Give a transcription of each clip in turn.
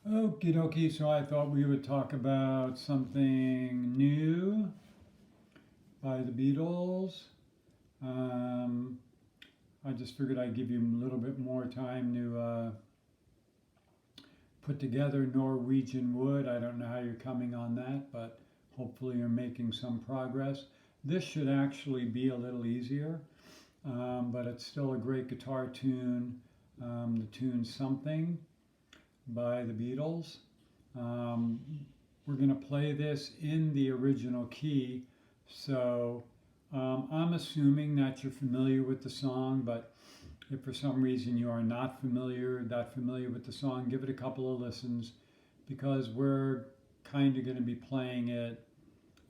Okie dokie, so I thought we would talk about something new by the Beatles. Um, I just figured I'd give you a little bit more time to put together Norwegian Wood. I don't know how you're coming on that, but hopefully you're making some progress. This should actually be a little easier, but it's still a great guitar tune. The tune Something by the Beatles. Um, we're going to play this in the original key. So I'm assuming that you're familiar with the song, but if for some reason you are not that familiar with the song, give it a couple of listens because we're kind of going to be playing it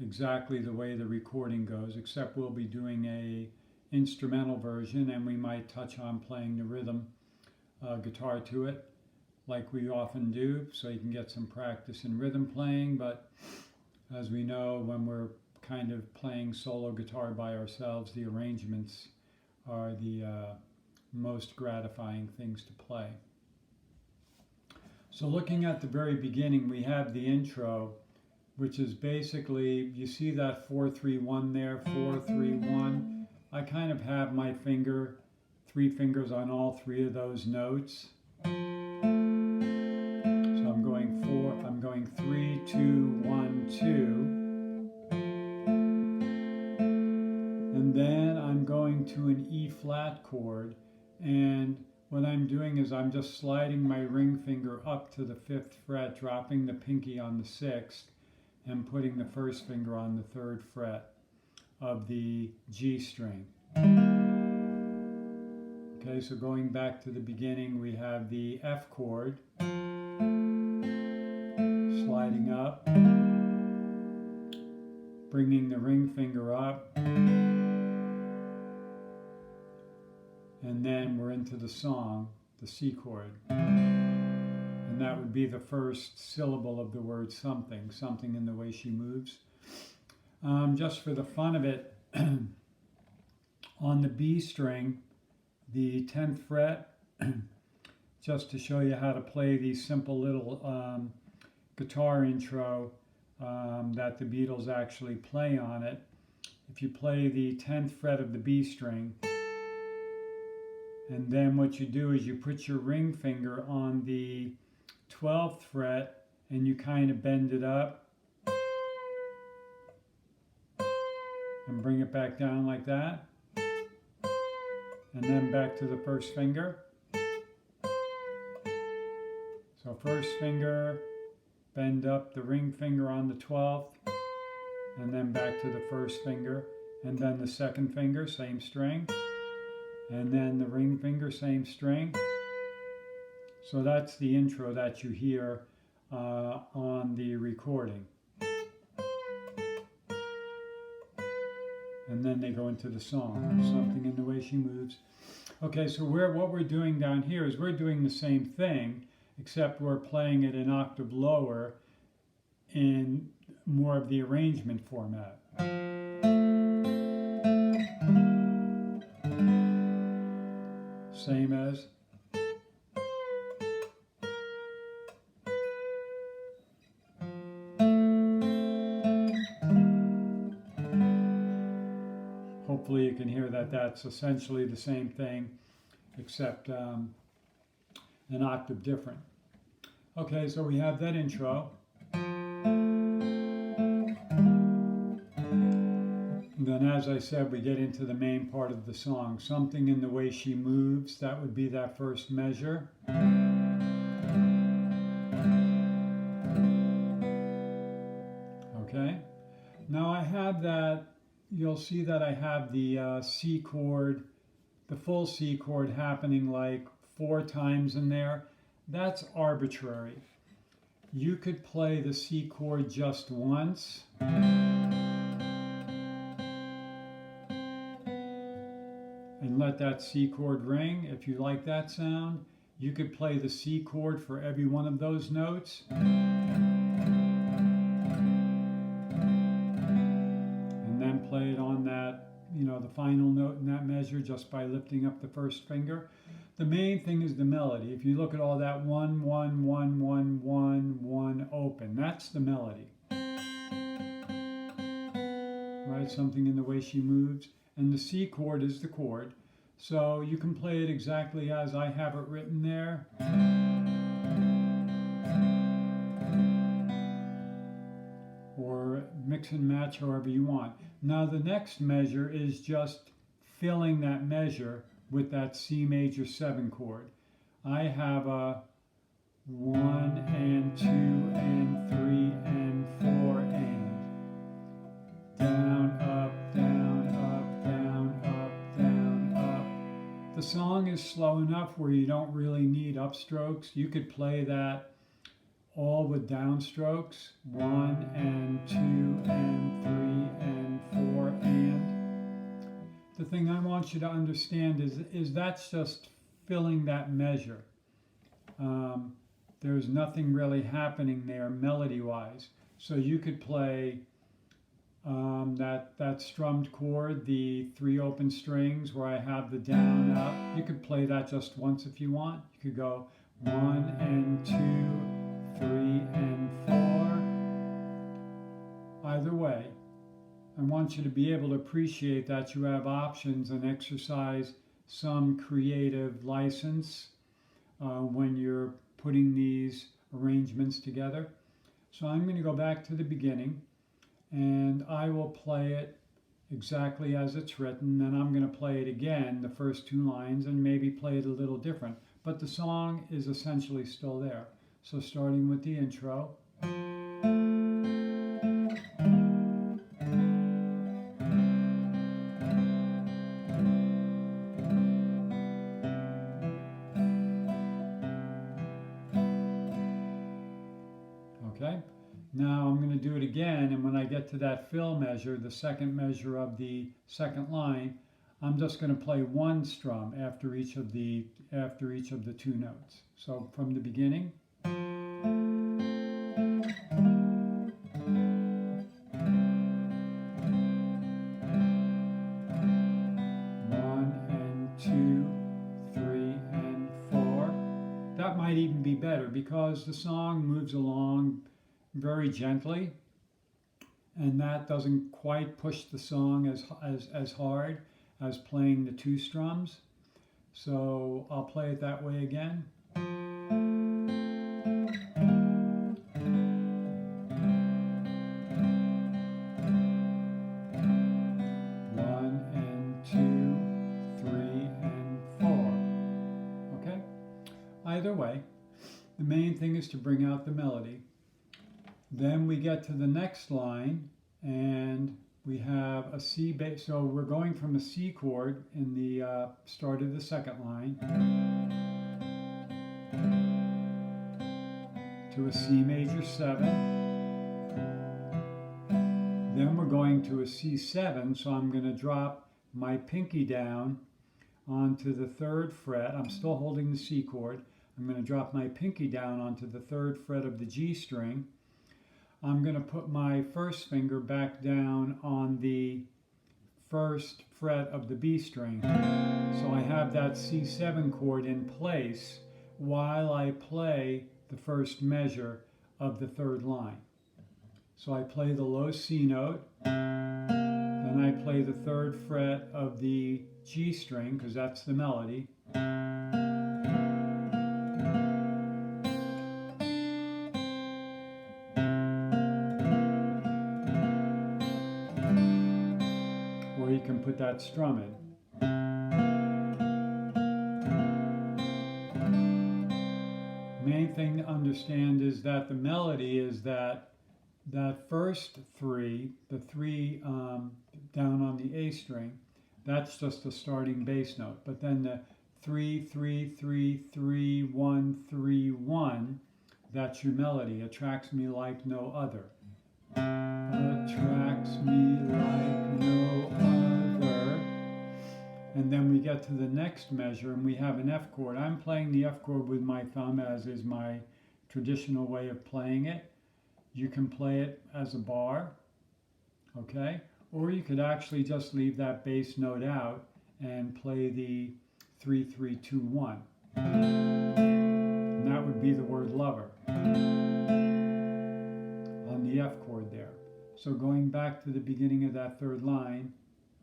exactly the way the recording goes, except we'll be doing a instrumental version and we might touch on playing the rhythm guitar to it like we often do, so you can get some practice in rhythm playing. But as we know, when we're kind of playing solo guitar by ourselves, the arrangements are the most gratifying things to play. So looking at the very beginning, we have the intro, which is basically, you see that 4-3-1 there, 4-3-1. I kind of have my three fingers on all three of those notes. I'm going 3-2-1-2, and then I'm going to an E flat chord, and what I'm doing is I'm just sliding my ring finger up to the 5th fret, dropping the pinky on the 6th, and putting the first finger on the 3rd fret of the G string. Okay, so going back to the beginning, we have the F chord, sliding up, bringing the ring finger up, and then we're into the song, the C chord. And that would be the first syllable of the word something, something in the way she moves. Just for the fun of it, on the B string, the 10th fret, just to show you how to play these simple little guitar intro that the Beatles actually play on it. If you play the 10th fret of the B string, and then what you do is you put your ring finger on the 12th fret and you kind of bend it up and bring it back down like that, and then back to the first finger. So first finger, bend up the ring finger on the 12th, and then back to the first finger, and then the second finger, same string, and then the ring finger, same string. So that's the intro that you hear on the recording. And then they go into the song, Something in the Way She Moves. Okay, so what we're doing down here is we're doing the same thing, except we're playing it an octave lower in more of the arrangement format. Same as. Hopefully you can hear that that's essentially the same thing, except an octave different. Okay, so we have that intro. And then, as I said, we get into the main part of the song. Something in the Way She Moves, that would be that first measure. Okay, now I have that, you'll see that I have the C chord, the full C chord happening like 4 times in there. That's arbitrary. You could play the C chord just once. And let that C chord ring. If you like that sound, you could play the C chord for every one of those notes. And then play it on that, the final note in that measure just by lifting up the first finger. The main thing is the melody. If you look at all that 1, 1, 1, 1, 1, that's the melody. Right? Something in the way she moves. And the C chord is the chord. So you can play it exactly as I have it written there. Or mix and match however you want. Now the next measure is just filling that measure with that C major 7 chord. I have a 1 and 2 and 3 and 4 and down, up, down, up, down, up, down, up. The song is slow enough where you don't really need upstrokes. You could play that all with downstrokes, 1 and 2 and 3 and 4 and. The thing I want you to understand is that's just filling that measure. There's nothing really happening there melody-wise. So you could play that strummed chord, the 3 open strings where I have the down, up. You could play that just once if you want. You could go 1 and 2, 3 and 4. Either way, I want you to be able to appreciate that you have options and exercise some creative license when you're putting these arrangements together. So I'm going to go back to the beginning and I will play it exactly as it's written, and I'm going to play it again, the first 2 lines, and maybe play it a little different. But the song is essentially still there. So starting with the intro. Okay, now I'm going to do it again, and when I get to that fill measure, the second measure of the second line, I'm just going to play 1 strum after each of the 2 notes. So from the beginning. 1 and 2, 3 and 4. That might even be better because the song moves along very gently, and that doesn't quite push the song as hard as playing the 2 strums. So I'll play it that way again. 1 and 2, 3 and 4. Okay? Either way, the main thing is to bring out the melody. Then we get to the next line, and we have a C bass. So we're going from a C chord in the start of the second line to a C major 7. Then we're going to a C7, so I'm going to drop my pinky down onto the 3rd fret. I'm still holding the C chord. I'm going to drop my pinky down onto the 3rd fret of the G string. I'm going to put my first finger back down on the 1st fret of the B string. So I have that C7 chord in place while I play the first measure of the 3rd line. So I play the low C note, then I play the 3rd fret of the G string, because that's the melody. Or you can put that strum in. Main thing to understand is that the melody is that first 3, the 3 down on the A string, that's just a starting bass note. But then the 3, 3, 3, 3, 1, 3, 1, that's your melody. Attracts me like no other. Attracts me like no other. And then we get to the next measure, and we have an F chord. I'm playing the F chord with my thumb, as is my traditional way of playing it. You can play it as a bar, okay? Or you could actually just leave that bass note out and play the 3, 3, 2, 1. And that would be the word lover. on the F chord there. So going back to the beginning of that third line,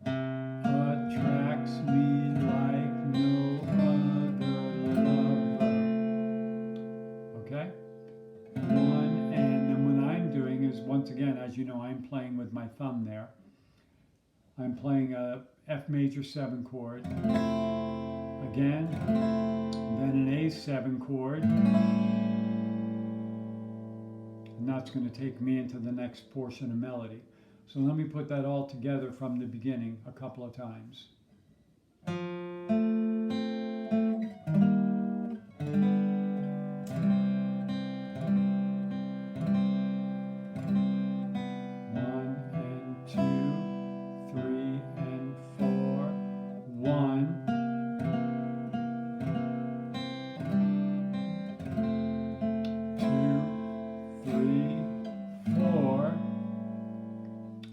attracts me like no other lover. Okay? One, and then what I'm doing is, once again, as you know, I'm playing with my thumb there. I'm playing a F major 7 chord, again, then an A7 chord, and that's going to take me into the next portion of melody. So let me put that all together from the beginning a couple of times.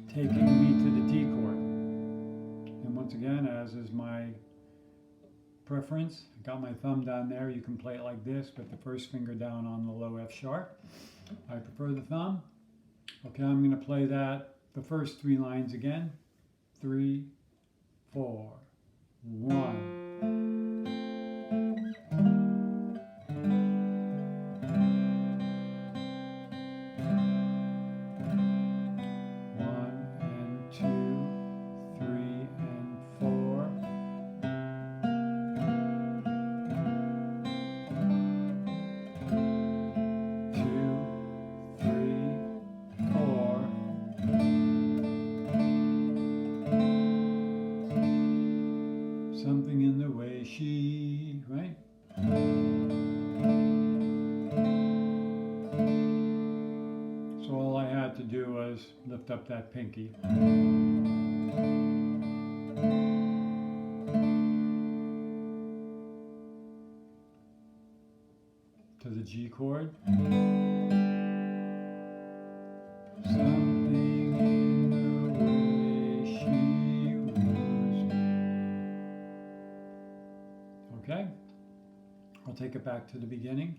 Taking me to the D chord. And once again, as is my preference, I got my thumb down there. You can play it like this, but the first finger down on the low F sharp. I prefer the thumb. Okay, I'm going to play that, the first 3 lines again. 3, 4, 1. Something in the way she, right? So all I had to do was lift up that pinky. To the G chord. Something in the way she woos me. Okay? I'll take it back to the beginning.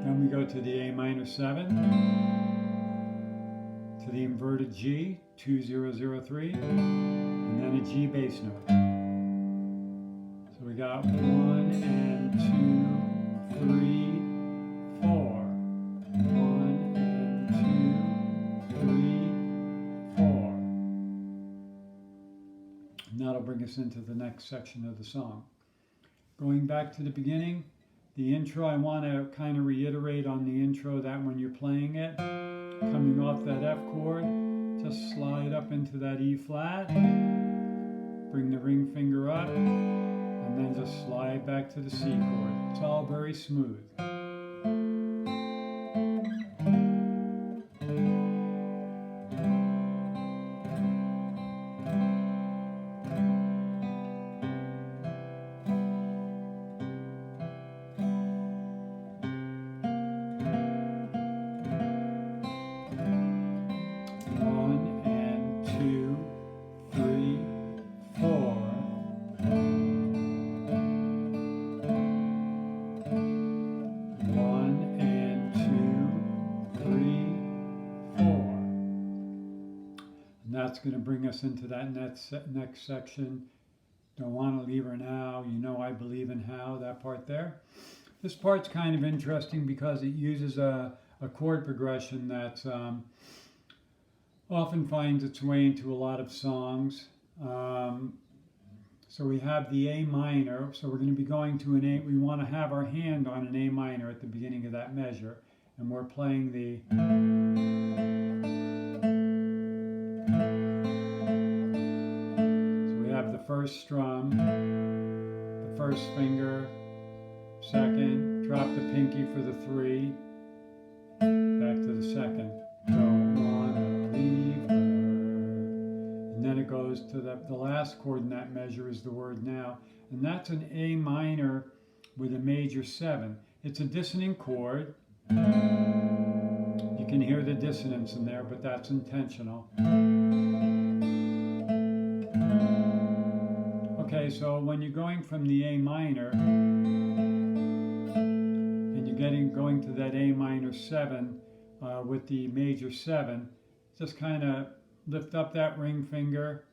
Then we go to the A minor 7, to the inverted G, 2003, and then a G bass note. So we got 1 and 2, 3, 4. 1 and 2, 3, 4. And that'll bring us into the next section of the song. Going back to the beginning, the intro, I want to kind of reiterate on the intro that when you're playing it, coming off that F chord, just slide up into that E flat, bring the ring finger up, and then just slide back to the C chord. It's all very smooth. That's going to bring us into that next section. Don't want to leave her now. You know I believe in how, that part there. This part's kind of interesting because it uses a chord progression that often finds its way into a lot of songs. So we have the A minor. So we're going to be going to an A. We want to have our hand on an A minor at the beginning of that measure. And we're playing the... first strum, the first finger, second, drop the pinky for the 3, back to the second. Don't wanna leave her. And then it goes to the last chord in that measure is the word now. And that's an A minor with a major 7. It's a dissonant chord. You can hear the dissonance in there, but that's intentional. Okay, so when you're going from the A minor and you're going to that A minor 7 with the major 7, just kind of lift up that ring finger,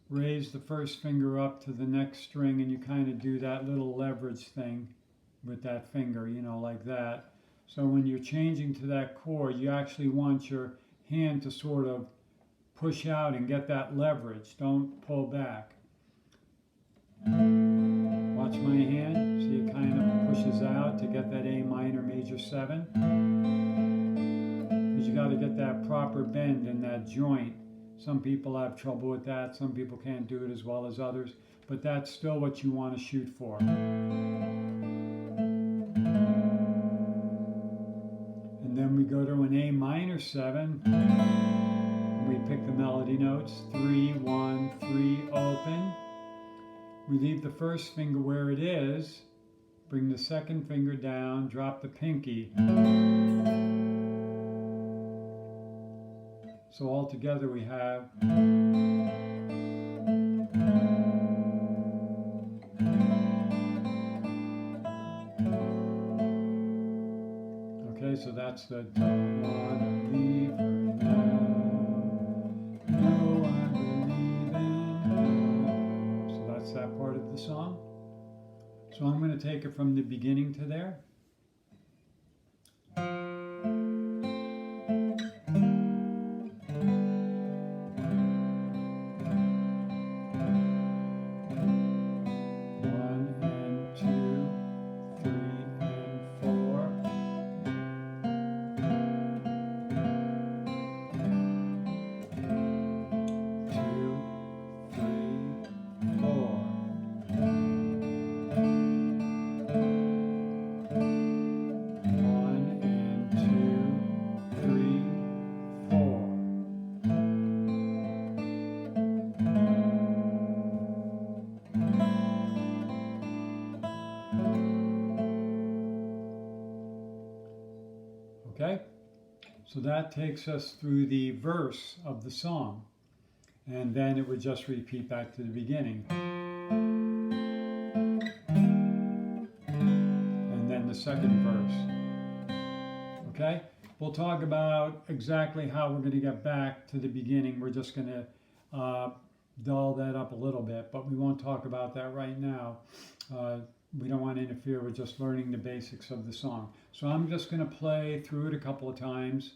raise the first finger up to the next string, and you kind of do that little leverage thing with that finger, you know, like that. So when you're changing to that chord, you actually want your hand to sort of push out and get that leverage. Don't pull back. Watch my hand. See, it kind of pushes out to get that A minor major 7. Because you got to get that proper bend in that joint. Some people have trouble with that. Some people can't do it as well as others. But that's still what you want to shoot for. And then we go to an A minor 7. We pick the melody notes. 3, 1, 3, open. We leave the first finger where it is. Bring the second finger down. Drop the pinky. So all together we have okay, so that's the don't wanna leave her now. No, I believe in her. So that's that part of the song. So I'm going to take it from the beginning to there. Okay, so that takes us through the verse of the song, and then it would just repeat back to the beginning. And then the second verse. Okay, we'll talk about exactly how we're going to get back to the beginning. We're just going to dull that up a little bit, but we won't talk about that right now. We don't want to interfere with just learning the basics of the song. So I'm just going to play through it a couple of times.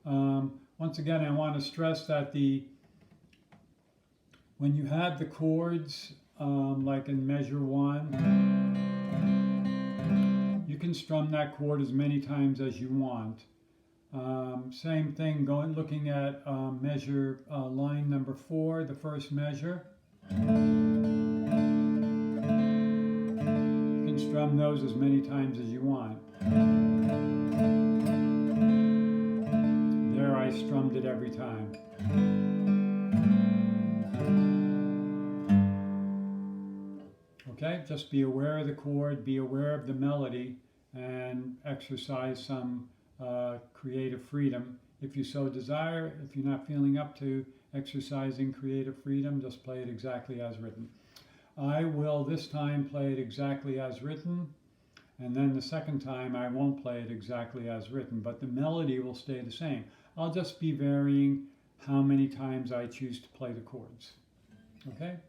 Once again, I want to stress that when you have the chords, like in measure 1, you can strum that chord as many times as you want. Same thing, looking at measure line number 4, the first measure. Strum those as many times as you want. There I strummed it every time. Okay, just be aware of the chord, be aware of the melody, and exercise some creative freedom. If you so desire, if you're not feeling up to exercising creative freedom, just play it exactly as written. I will this time play it exactly as written, and then the second time I won't play it exactly as written, but the melody will stay the same. I'll just be varying how many times I choose to play the chords. Okay?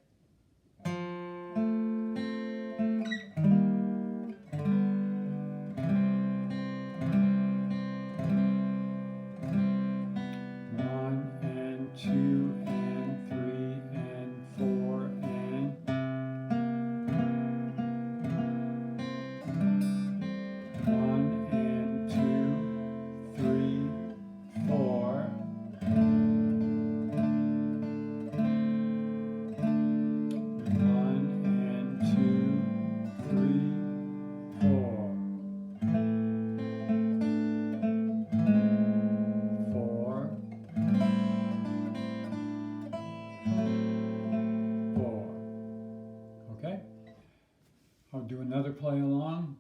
I'll do another play along,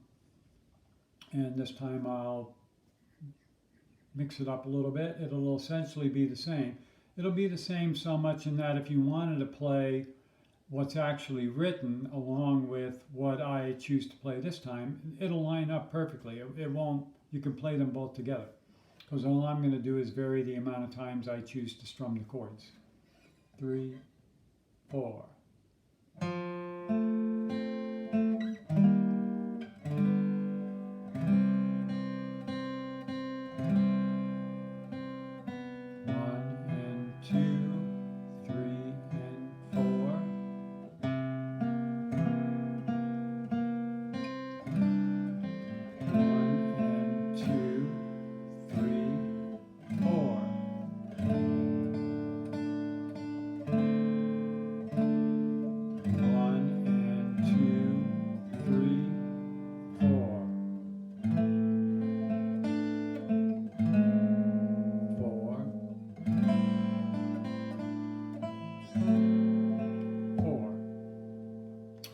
and this time I'll mix it up a little bit. It'll essentially be the same. It'll be the same so much in that if you wanted to play what's actually written along with what I choose to play this time, it'll line up perfectly. It won't, you can play them both together. Because all I'm going to do is vary the amount of times I choose to strum the chords. 3, 4.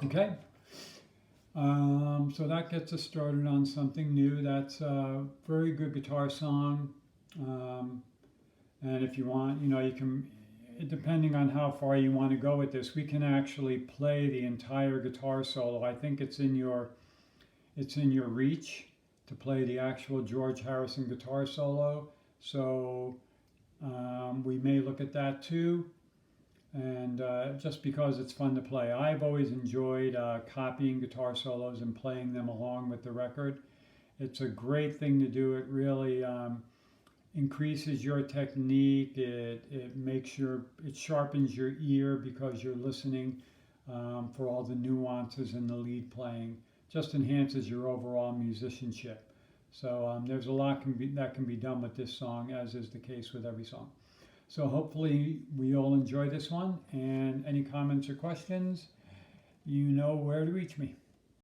Okay, so that gets us started on something new. That's a very good guitar song. And if you want, you can, depending on how far you want to go with this, we can actually play the entire guitar solo. I think it's in your reach to play the actual George Harrison guitar solo. So we may look at that too. And just because it's fun to play. I've always enjoyed copying guitar solos and playing them along with the record. It's a great thing to do. It really increases your technique. It sharpens your ear because you're listening for all the nuances in the lead playing. Just enhances your overall musicianship. So there's a lot that can be done with this song, as is the case with every song. So hopefully we all enjoy this one, and any comments or questions, you know where to reach me.